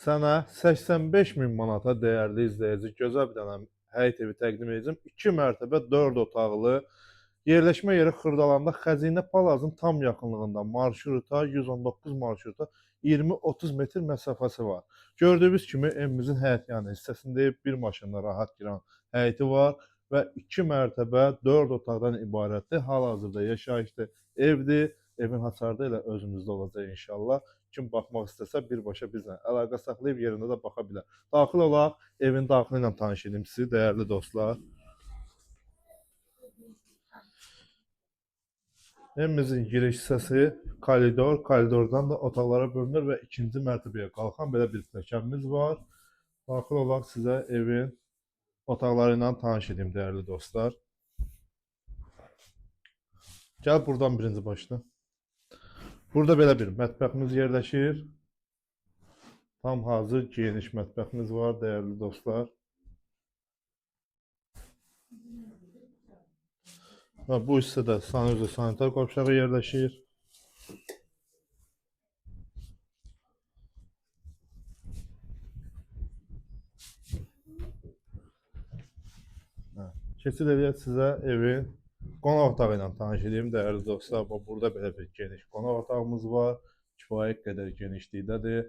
Sənə 85 min manata dəyərli izləyici gözəl bir dənə həyət evi təqdim edəcəm. 2 mərtəbə 4 otaqlı. Yerləşmə yeri Xırdalanda Xəzinə Palazın tam yaxınlığında marşruta 119 marşruta 20-30 metr məsafəsi var. Gördüyünüz kimi evimizin həyət yanı hissəsində bir maşınla rahat girən həyəti var və 2 mərtəbə 4 otaqdan ibarətdir. Hal-hazırda yaşayışlı evdir. Evin hasarı da elə özümüzdə olacaq inşallah. Kim baxmaq istəsə birbaşa bizlə əlaqə saxlayıb yerində də baxa bilər. Daxil olaq, evin daxili ilə tanış edim sizi, dəyərli dostlar. Evimizin giriş hissəsi koridor, koridordan da otaqlara bölünür və ikinci mərtəbəyə qalxan belə bir pilləkənimiz var. Daxil olaq sizə evin otaqları ilə tanış edim, dəyərli dostlar. Gəl buradan birinci başla. Burada belə bir mətbəximiz yerləşir. Tam hazır geniş mətbəximiz var, dəyərli dostlar. Və bu hissədə sanuzə sanitar qovşağı yerləşir. Keçid edək sizə evin qonaq otağı ilə tanış edeyim, dəyərli dostlar. Burada belə bir geniş qonaq otağımız var. Kifayət qədər genişlikdədir.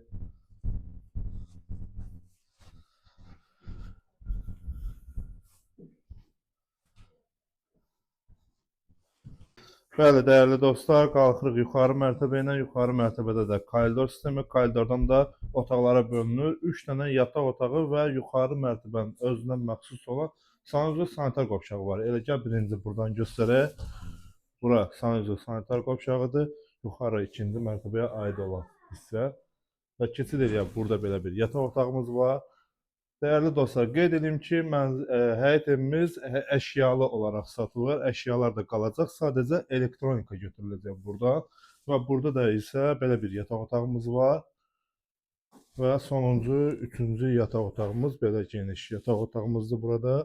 Bəli, dəyərli dostlar, qalxırıq yuxarı mərtəbə ilə. Yuxarı mərtəbədə də koridor sistemi, koridordan da otaqlara bölünür. 3 dənə yataq otağı və yuxarı mərtəbənin özünə məxsus olan sanuzə sanitar qovşağı var. Elə gəl birinci buradan göstərək. Bura sanuzə sanitar qovşağıdır. Yuxarı ikinci mərtəbəyə aid olan hissə. Və keçid edək, burada belə bir yataq otağımız var. Dəyərli dostlar, qeyd edim ki, həyət evimiz əşyalı olaraq satılır. Əşyalar da qalacaq. Sadəcə elektronika götürüləcək buradan. Və burada da isə belə bir yataq otağımız var. Və sonuncu, üçüncü yataq otağımız belə geniş yataq otağımızdır burada.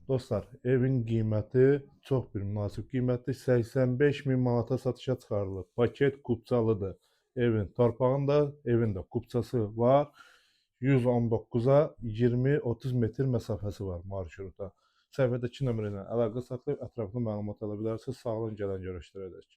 Dostlar, evin qiyməti çox bir münasib qiymətdir. 85 min manata satışa çıxarılır. Paket kupçalıdır. Evin torpağında, evin də kupçası var. 119-a 20-30 metr məsafəsi var marşruta. Səhifədəki nömrə ilə əlaqə saxlayıb ətraflı məlumat ala bilərsiniz. Sağ olun, gələn görüşlərə dək.